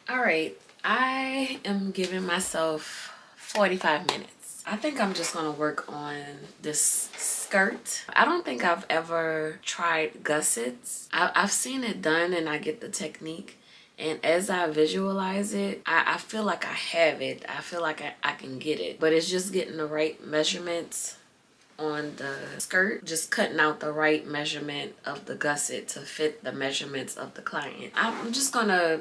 All right, I am giving myself 45 minutes. I think I'm just gonna work on this skirt. I don't think I've ever tried gussets. I've seen it done and I get the technique. And as I visualize it, I feel like I have it. I feel like I can get it. But it's just getting the right measurements on the skirt, just cutting out the right measurement of the gusset to fit the measurements of the client. I'm just gonna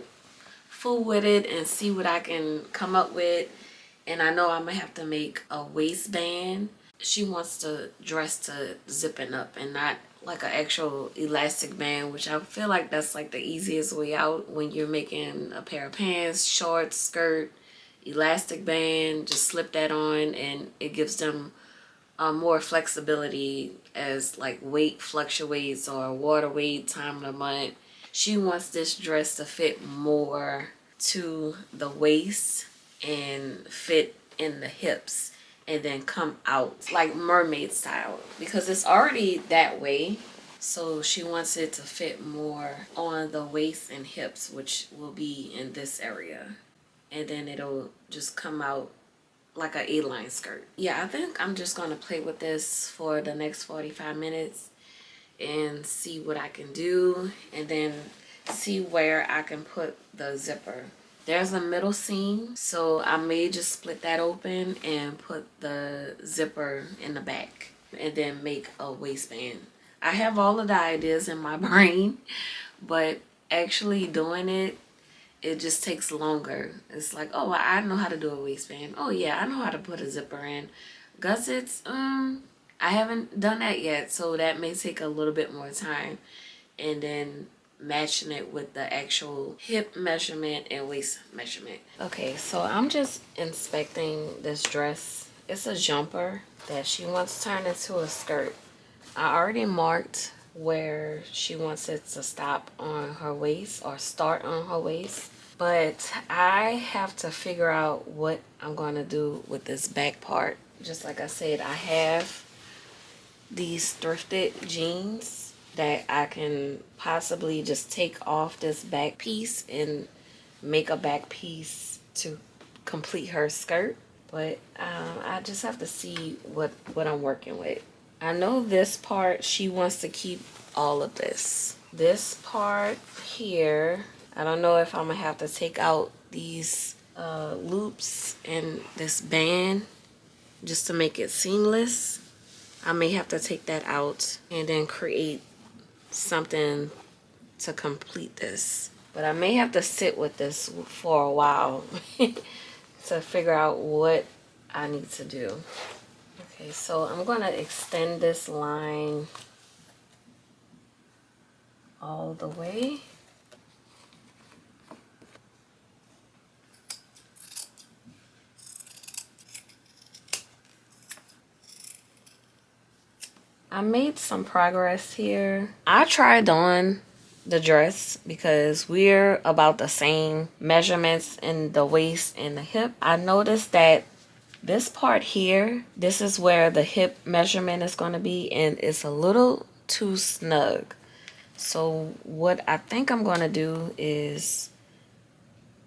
fool with it and see what I can come up with. And I know I'm gonna have to make a waistband. She wants the dress to zipping up and not like an actual elastic band, which I feel like that's like the easiest way out when you're making a pair of pants, shorts, skirt, elastic band. Just slip that on and it gives them more flexibility as like weight fluctuates or water weight, time of the month. She wants this dress to fit more to the waist and fit in the hips and then come out like mermaid style because it's already that way. So she wants it to fit more on the waist and hips, which will be in this area. And then it'll just come out like a A-line skirt. Yeah, I think I'm just gonna play with this for the next 45 minutes and see what I can do, and then see where I can put the zipper. There's a middle seam, so I may just split that open and put the zipper in the back and then make a waistband. I have all of the ideas in my brain, but actually doing it just takes longer. It's like, oh, I know how to do a waistband. Oh yeah, I know how to put a zipper in. Gussets, I haven't done that yet, so that may take a little bit more time. And then matching it with the actual hip measurement and waist measurement. Okay, so I'm just inspecting this dress. It's a jumper that she wants to turn into a skirt. I already marked where she wants it to stop on her waist or start on her waist. But I have to figure out what I'm going to do with this back part. Just like I said, I have these thrifted jeans that I can possibly just take off this back piece and make a back piece to complete her skirt. But I just have to see what I'm working with. I know this part, she wants to keep all of this. This part here, I don't know if I'm gonna have to take out these loops and this band just to make it seamless. I may have to take that out and then create something to complete this. But I may have to sit with this for a while to figure out what I need to do. Okay, so I'm going to extend this line all the way. I made some progress here. I tried on the dress because we're about the same measurements in the waist and the hip. I noticed that this part here, this is where the hip measurement is going to be, and it's a little too snug. So what I think I'm going to do is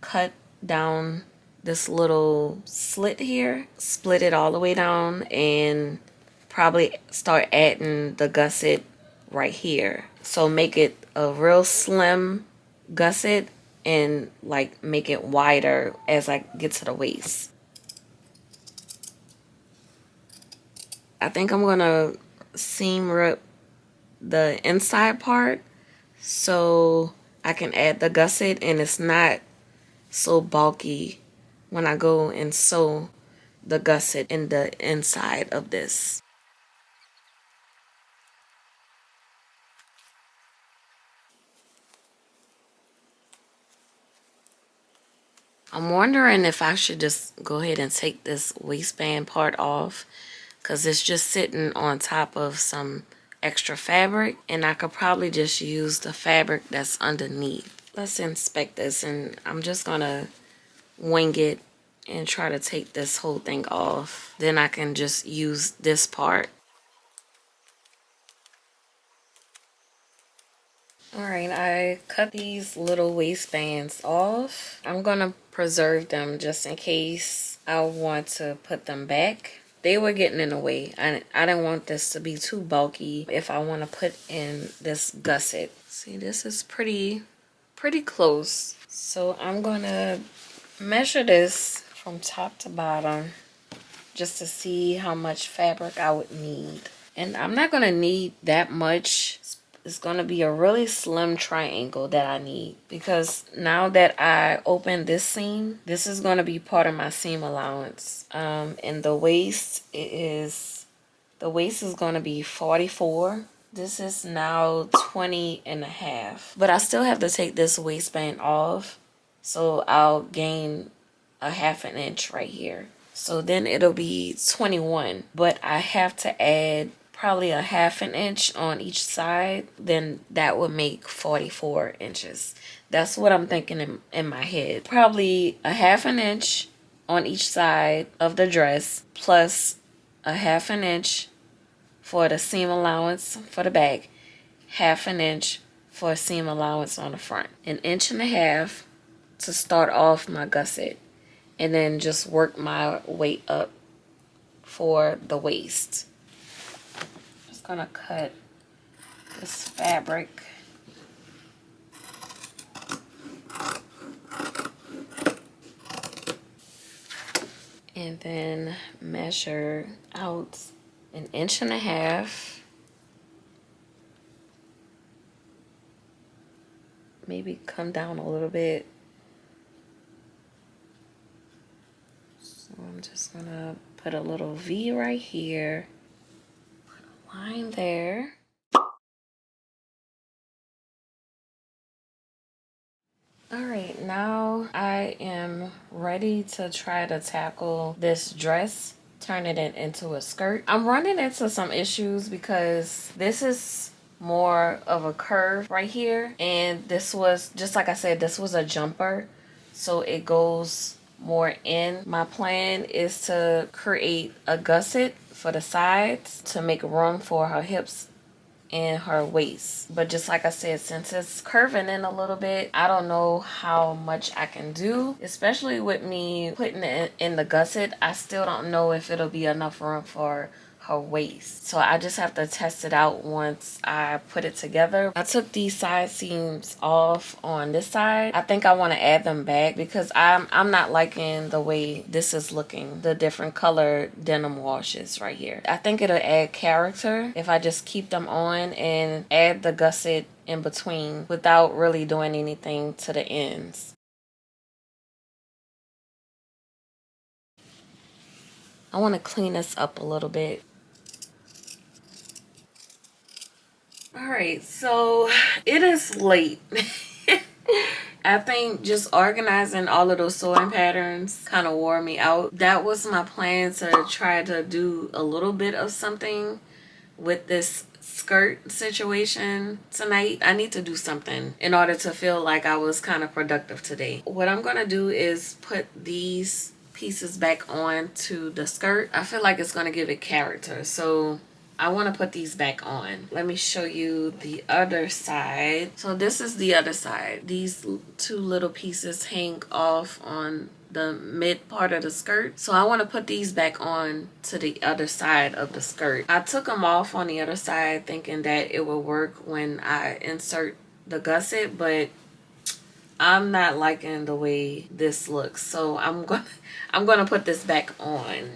cut down this little slit here, split it all the way down, and probably start adding the gusset right here. So make it a real slim gusset and like make it wider as I get to the waist. I think I'm gonna seam rip the inside part so I can add the gusset and it's not so bulky when I go and sew the gusset in the inside of this. I'm wondering if I should just go ahead and take this waistband part off because it's just sitting on top of some extra fabric and I could probably just use the fabric that's underneath. Let's inspect this and I'm just gonna wing it and try to take this whole thing off. Then I can just use this part. All right, I cut these little waistbands off. I'm gonna preserve them just in case I want to put them back. They were getting in the way. I didn't want this to be too bulky if I want to put in this gusset. See, this is pretty close. So I'm gonna measure this from top to bottom just to see how much fabric I would need. And I'm not gonna need that much. It's gonna be a really slim triangle that I need, because now that I opened this seam, this is gonna be part of my seam allowance. And the waist is gonna be 44. This is now 20 and a half. But I still have to take this waistband off, so I'll gain a ½ inch right here. So then it'll be 21, but I have to add probably a ½ inch on each side. Then that would make 44 inches. That's what I'm thinking in my head. Probably a ½ inch on each side of the dress, plus a ½ inch for the seam allowance for the back, ½ inch for a seam allowance on the front, 1.5 inches to start off my gusset, and then just work my way up for the waist. Just gonna cut this fabric. And then measure out 1.5 inches. Maybe come down a little bit. So I'm just gonna put a little V right here. Put a line there. Alright, now I am ready to try to tackle this dress, turning it into a skirt. I'm running into some issues because this is more of a curve right here, and this was, just like I said, this was a jumper, so it goes more in. My plan is to create a gusset for the sides to make room for her hips and her waist. But just like I said, since it's curving in a little bit, I don't know how much I can do, especially with me putting it in the gusset. I still don't know if it'll be enough room for her waist. So I just have to test it out once I put it together. I took these side seams off on this side. I think I want to add them back because I'm not liking the way this is looking, the different color denim washes right here. I think it'll add character if I just keep them on and add the gusset in between without really doing anything to the ends. I want to clean this up a little bit. Alright, so it is late. I think just organizing all of those sewing patterns kind of wore me out. That was my plan, to try to do a little bit of something with this skirt situation tonight. I need to do something in order to feel like I was kind of productive today. What I'm going to do is put these pieces back on to the skirt. I feel like it's going to give it character. So I want to put these back on. Let me show you the other side. So this is the other side. These two little pieces hang off on the mid part of the skirt. So I want to put these back on to the other side of the skirt. I took them off on the other side thinking that it would work when I insert the gusset, but I'm not liking the way this looks. So I'm gonna put this back on.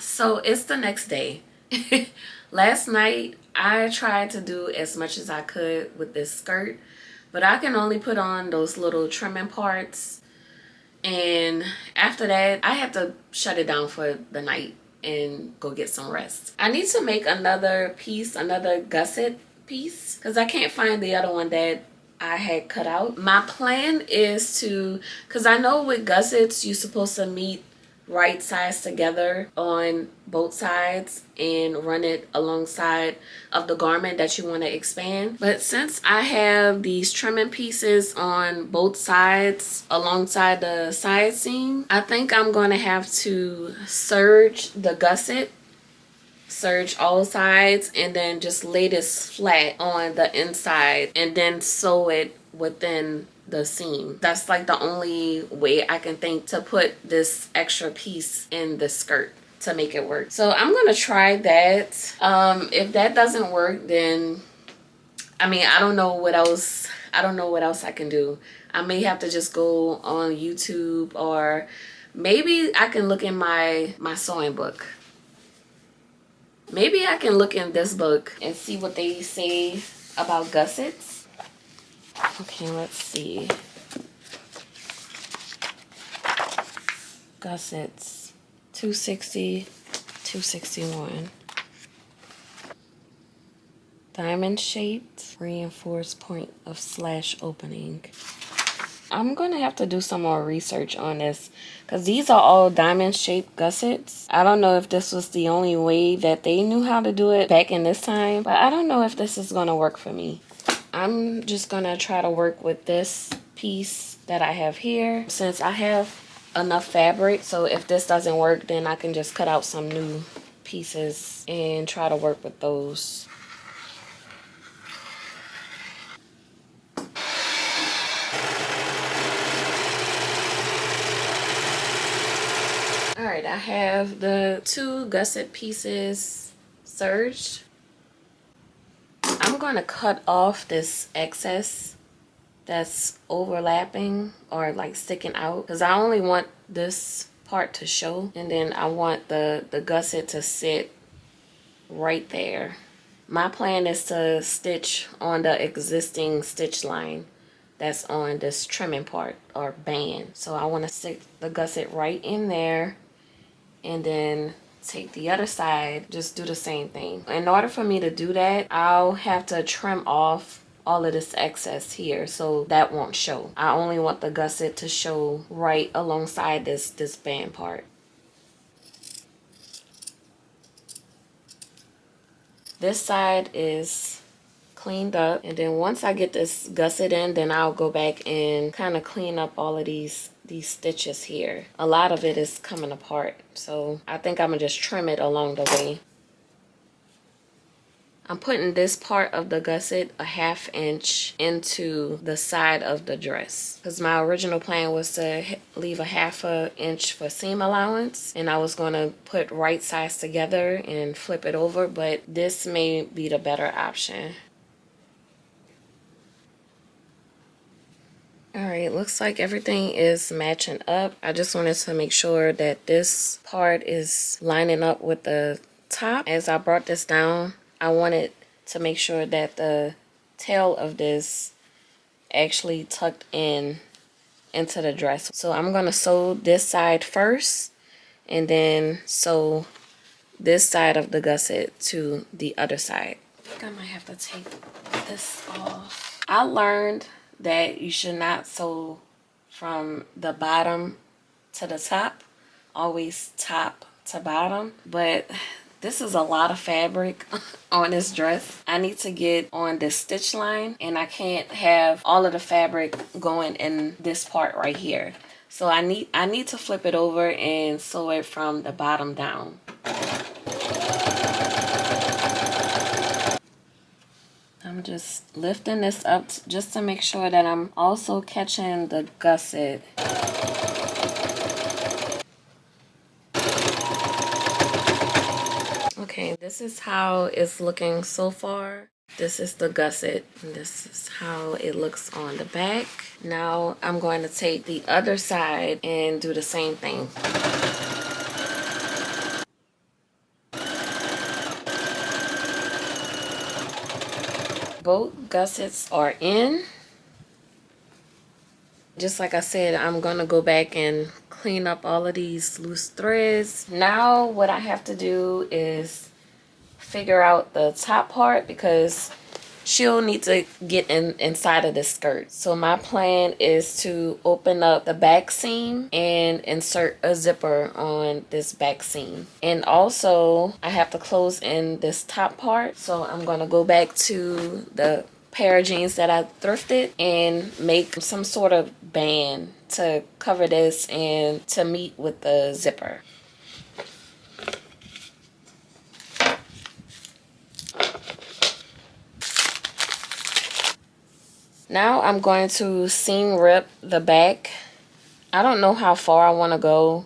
So it's the next day. Last night I tried to do as much as I could with this skirt, but I can only put on those little trimming parts, and after that I have to shut it down for the night and go get some rest. I need to make another piece, another gusset piece, because I can't find the other one that I had cut out. My plan is to, because I know with gussets you're supposed to meet right sides together on both sides and run it alongside of the garment that you want to expand. But since I have these trimming pieces on both sides alongside the side seam, I think I'm going to have to serge the gusset, serge all sides, and then just lay this flat on the inside and then sew it within the seam. That's like the only way I can think to put this extra piece in the skirt to make it work. So I'm gonna try that. If that doesn't work, then I mean, I don't know what else I can do. I may have to just go on YouTube, or maybe I can look in my sewing book. Maybe I can look in this book and see what they say about gussets. Okay, let's see. Gussets, 260, 261. Diamond shaped, reinforced point of slash opening. I'm going to have to do some more research on this because these are all diamond shaped gussets. I don't know if this was the only way that they knew how to do it back in this time, but I don't know if this is going to work for me. I'm just going to try to work with this piece that I have here since I have enough fabric. So if this doesn't work, then I can just cut out some new pieces and try to work with those. Alright, I have the 2 gusset pieces serged. I'm going to cut off this excess that's overlapping or like sticking out because I only want this part to show, and then I want the gusset to sit right there. My plan is to stitch on the existing stitch line that's on this trimming part or band. So I want to stick the gusset right in there, and then take the other side, just do the same thing. In order for me to do that, I'll have to trim off all of this excess here so that won't show. I only want the gusset to show right alongside this band part. This side is cleaned up, and then once I get this gusset in, then I'll go back and kind of clean up all of these stitches here. A lot of it is coming apart, so I think I'm gonna just trim it along the way. I'm putting this part of the gusset a 1/2 inch into the side of the dress because my original plan was to leave a 1/2 inch for seam allowance, and I was going to put right sides together and flip it over, but this may be the better option. Alright, looks like everything is matching up. I just wanted to make sure that this part is lining up with the top. As I brought this down, I wanted to make sure that the tail of this actually tucked into the dress. So I'm going to sew this side first and then sew this side of the gusset to the other side. I think I might have to take this off. I learned that you should not sew from the bottom to the top, always top to bottom, but this is a lot of fabric on this dress. I need to get on the stitch line, and I can't have all of the fabric going in this part right here. So I need to flip it over and sew it from the bottom down. I'm just lifting this up just to make sure that I'm also catching the gusset. Okay, this is how it's looking so far. This is the gusset, and this is how it looks on the back. Now I'm going to take the other side and do the same thing. Both gussets are in. Just like I said, I'm gonna go back and clean up all of these loose threads. Now what I have to do is figure out the top part, because she'll need to get inside of this skirt. So my plan is to open up the back seam and insert a zipper on this back seam. And also I have to close in this top part. So I'm going to go back to the pair of jeans that I thrifted and make some sort of band to cover this and to meet with the zipper. Now I'm going to seam rip the back. I don't know how far I want to go.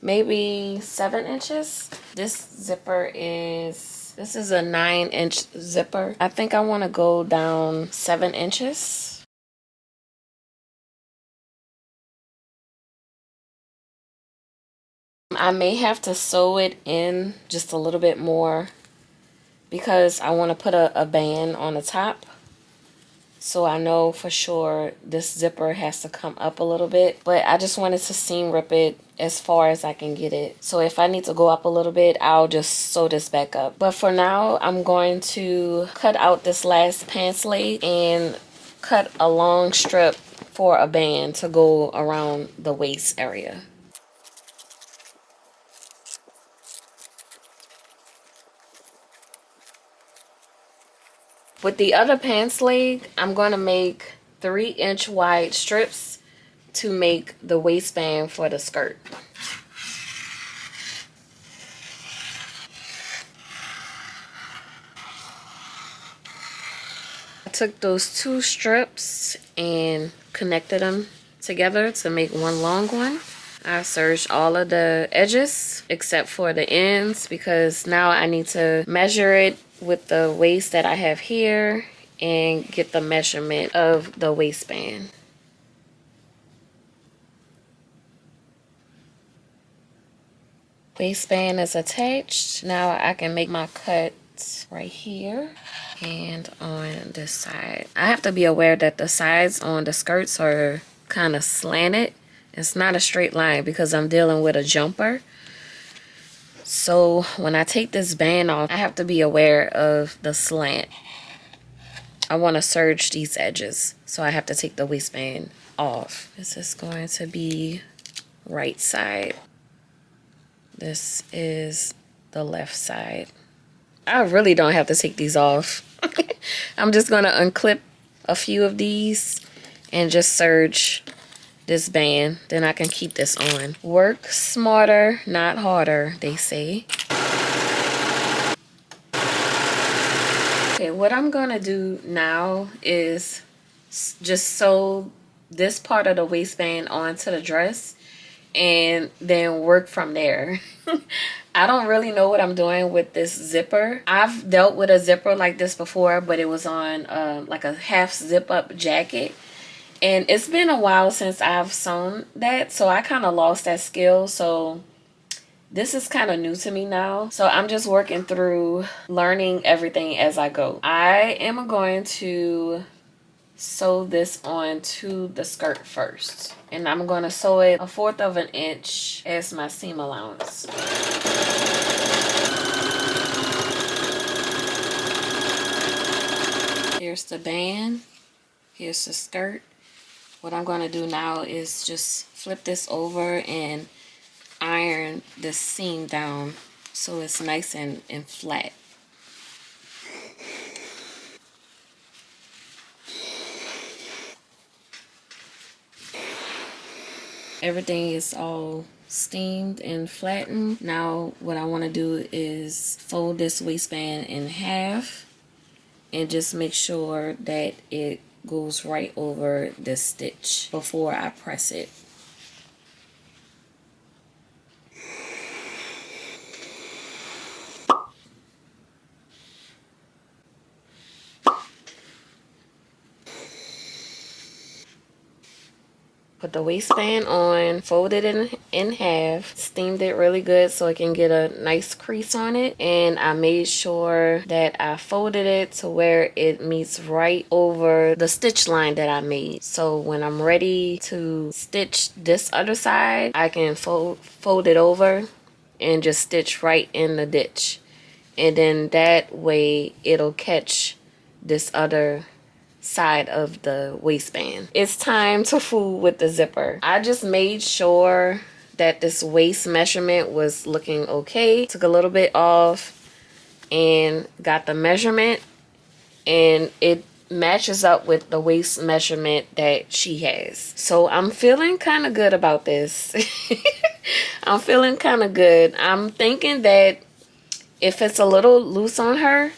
Maybe 7 inches. This is a 9-inch zipper. I think I want to go down 7 inches. I may have to sew it in just a little bit more because I want to put a band on the top. So I know for sure this zipper has to come up a little bit, but I just wanted to seam rip it as far as I can get it. So if I need to go up a little bit, I'll just sew this back up. But for now, I'm going to cut out this last pants leg and cut a long strip for a band to go around the waist area. With the other pants leg, I'm going to make 3-inch wide strips to make the waistband for the skirt. I took those 2 strips and connected them together to make one long one. I serged all of the edges except for the ends because now I need to measure it with the waist that I have here and get the measurement of the waistband. Waistband is attached. Now I can make my cut right here and on this side. I have to be aware that the sides on the skirts are kind of slanted. It's not a straight line because I'm dealing with a jumper. So when I take this band off, I have to be aware of the slant. I want to serge these edges, so I have to take the waistband off. This is going to be right side. This is the left side. I really don't have to take these off. I'm just going to unclip a few of these and just serge this band. Then I can keep this on. Work smarter, not harder, they say. Okay, what I'm going to do now is just sew this part of the waistband onto the dress and then work from there. I don't really know what I'm doing with this zipper. I've dealt with a zipper like this before, but it was on like a half zip up jacket. And it's been a while since I've sewn that, so I kind of lost that skill. So this is kind of new to me now. So I'm just working through learning everything as I go. I am going to sew this onto the skirt first. And I'm going to sew it 1/4 of an inch as my seam allowance. Here's the band. Here's the skirt. What I'm going to do now is just flip this over and iron the seam down so it's nice and flat. Everything is all steamed and flattened. Now what I want to do is fold this waistband in half and just make sure that it goes right over the stitch before I press it. Put the waistband on, fold it in half, steamed it really good so it can get a nice crease on it. And I made sure that I folded it to where it meets right over the stitch line that I made. So when I'm ready to stitch this other side, I can fold it over and just stitch right in the ditch. And then that way it'll catch this other side of the waistband. It's time to fool with the zipper. I just made sure that this waist measurement was looking okay. Took a little bit off and got the measurement, and it matches up with the waist measurement that she has. So I'm feeling kind of good about this. I'm feeling kind of good. I'm thinking that if it's a little loose on her,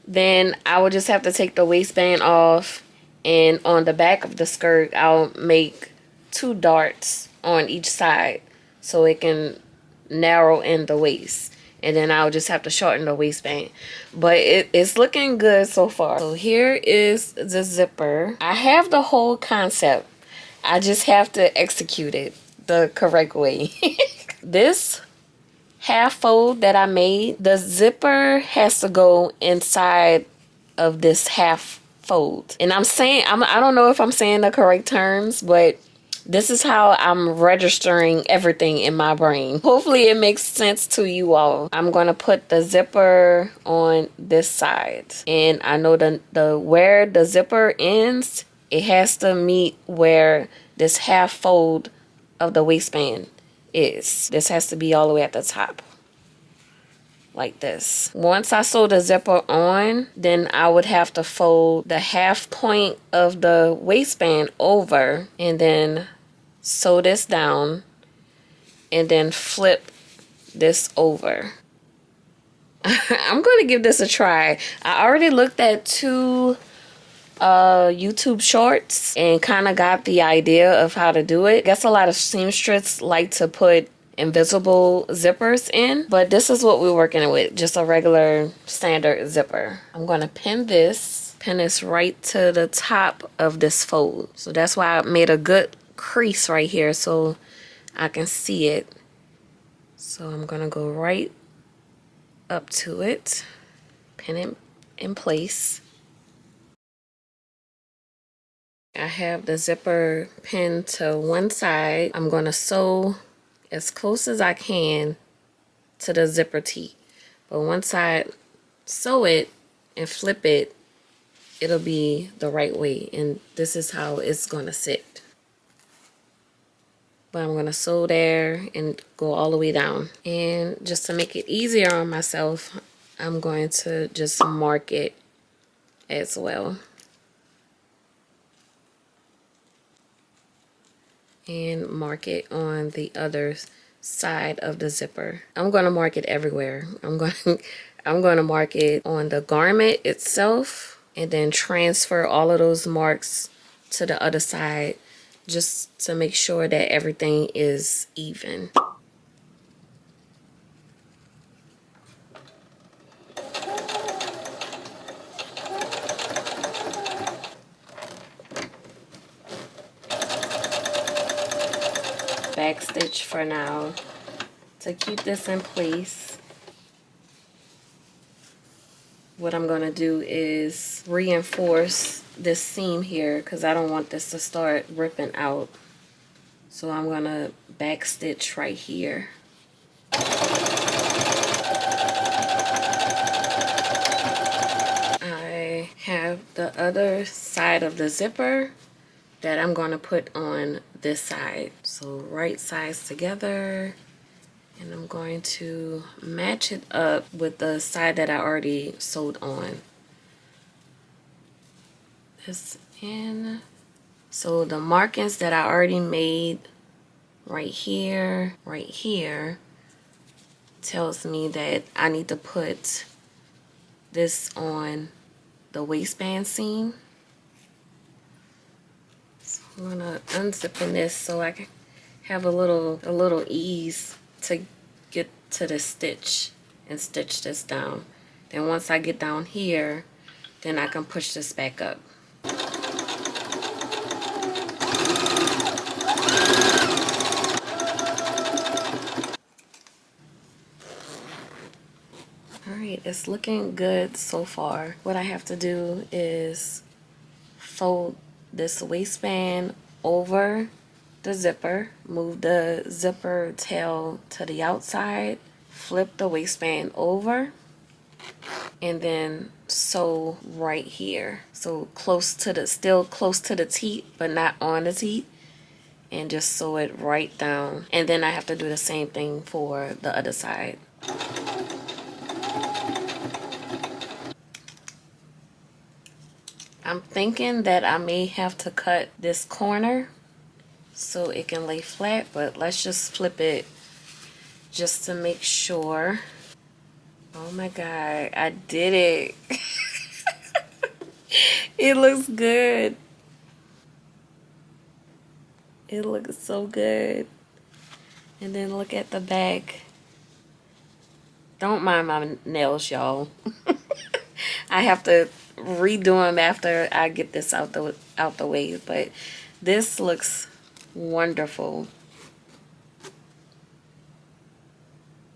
then I would just have to take the waistband off, and on the back of the skirt I'll make 2 darts on each side so it can narrow in the waist, and then I'll just have to shorten the waistband. But it's looking good so far. So here is the zipper. I have the whole concept, I just have to execute it the correct way. This half fold that I made, the zipper has to go inside of this half fold. And I don't know if I'm saying the correct terms, but this is how I'm registering everything in my brain. Hopefully it makes sense to you all. I'm going to put the zipper on this side. And I know the where the zipper ends, it has to meet where this half fold of the waistband is. This has to be all the way at the top, like this. Once I sew the zipper on, then I would have to fold the half point of the waistband over and then sew this down and then flip this over. I'm going to give this a try. I already looked at 2 YouTube shorts and kind of got the idea of how to do it. I guess a lot of seamstresses like to put invisible zippers in, but this is what we're working with, just a regular standard zipper. I'm going to pin this right to the top of this fold. So that's why I made a good crease right here so I can see it. So I'm going to go right up to it, pin it in place. I have the zipper pinned to one side. I'm going to sew as close as I can to the zipper T. But once I sew it and flip it, it'll be the right way. And this is how it's going to sit. But I'm going to sew there and go all the way down. And just to make it easier on myself, I'm going to just mark it as well. And mark it on the other side of the zipper. I'm going to mark it everywhere. I'm going to mark it on the garment itself and then transfer all of those marks to the other side just to make sure that everything is even. Back stitch for now to keep this in place. What I'm going to do is reinforce this seam here because I don't want this to start ripping out. So I'm going to back stitch right here. I have the other side of the zipper that I'm going to put on this side. So right sides together, and I'm going to match it up with the side that I already sewed on. This in. So the markings that I already made right here, tells me that I need to put this on the waistband seam. I'm gonna unzipping this so I can have a little ease to get to the stitch and stitch this down. Then once I get down here, then I can push this back up. Alright, it's looking good so far. What I have to do is fold this waistband over the zipper, move the zipper tail to the outside, flip the waistband over, and then sew right here. So close to the, still close to the teeth, but not on the teeth. And just sew it right down. And then I have to do the same thing for the other side. I'm thinking that I may have to cut this corner so it can lay flat, but let's just flip it just to make sure. Oh my God, I did it. It looks good. It looks so good. And then look at the back. Don't mind my nails, y'all. I have to redo them after I get this out the way, but this looks wonderful.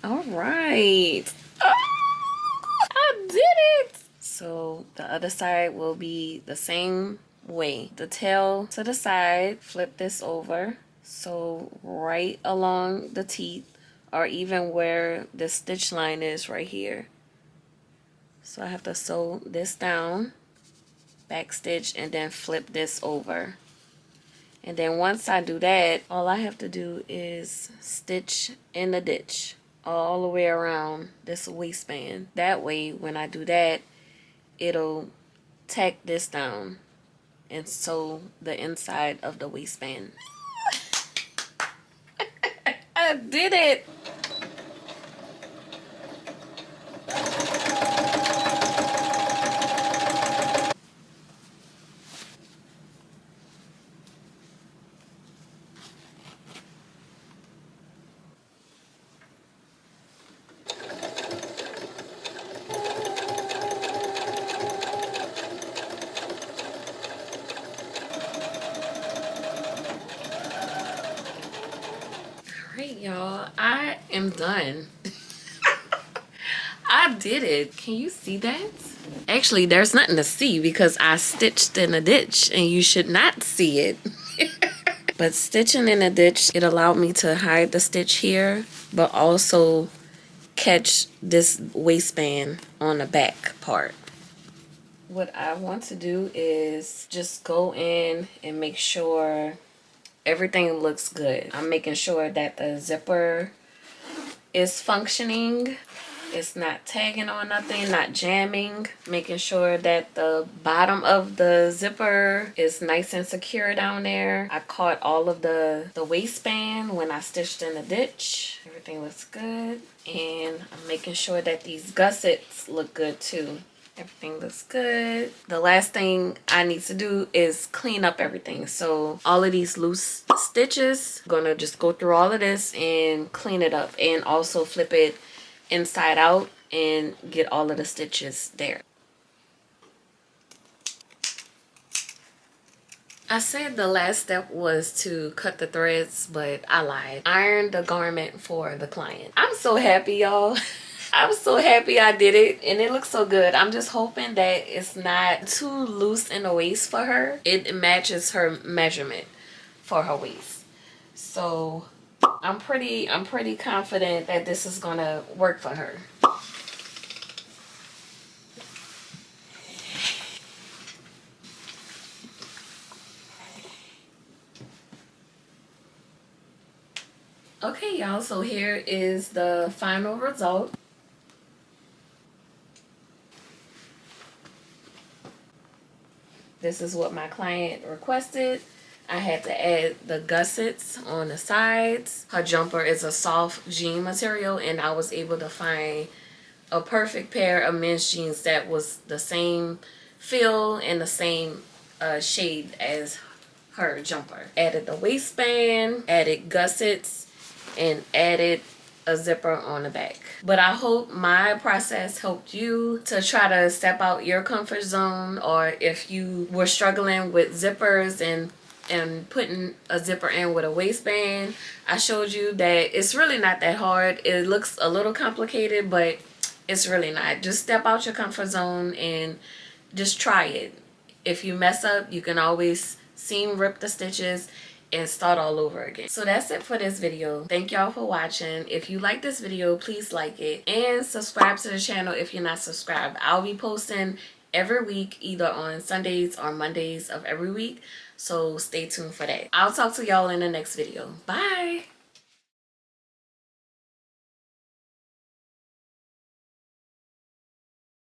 All right. Oh, I did it. So the other side will be the same way. The tail to the side, flip this over. So right along the teeth, or even where the stitch line is right here. So I have to sew this down, back stitch, and then flip this over. And then once I do that, all I have to do is stitch in the ditch all the way around this waistband. That way, when I do that, it'll tack this down and sew the inside of the waistband. I did it! Alright, y'all, I am done. I did it. Can you see that? Actually, there's nothing to see because I stitched in a ditch and you should not see it. But stitching in a ditch, it allowed me to hide the stitch here, but also catch this waistband on the back part. What I want to do is just go in and make sure everything looks good. I'm making sure that the zipper is functioning. It's not tagging on nothing, not jamming. Making sure that the bottom of the zipper is nice and secure down there. I caught all of the waistband when I stitched in the ditch. Everything looks good. And I'm making sure that these gussets look good too. Everything looks good. The last thing I need to do is clean up everything. So all of these loose stitches, I'm gonna just go through all of this and clean it up, and also flip it inside out and get all of the stitches there. I said the last step was to cut the threads, but I lied. Iron the garment for the client. I'm so happy, y'all. I'm so happy I did it, and it looks so good. I'm just hoping that it's not too loose in the waist for her. It matches her measurement for her waist. So I'm pretty confident that this is gonna work for her. Okay, y'all, so here is the final result. This is what my client requested. I had to add the gussets on the sides. Her jumper is a soft jean material, and I was able to find a perfect pair of men's jeans that was the same feel and the same shade as her jumper. Added the waistband, added gussets, and added a zipper on the back. But I hope my process helped you to try to step out your comfort zone, or if you were struggling with zippers and putting a zipper in with a waistband, I showed you that it's really not that hard. It looks a little complicated, but it's really not. Just step out your comfort zone and just try it. If you mess up, you can always seam rip the stitches and start all over again. So that's it for this video. Thank y'all for watching. If you like this video, please like it and subscribe to the channel if you're not subscribed. I'll be posting every week, either on Sundays or Mondays of every week, so stay tuned for that. I'll talk to y'all in the next video. Bye.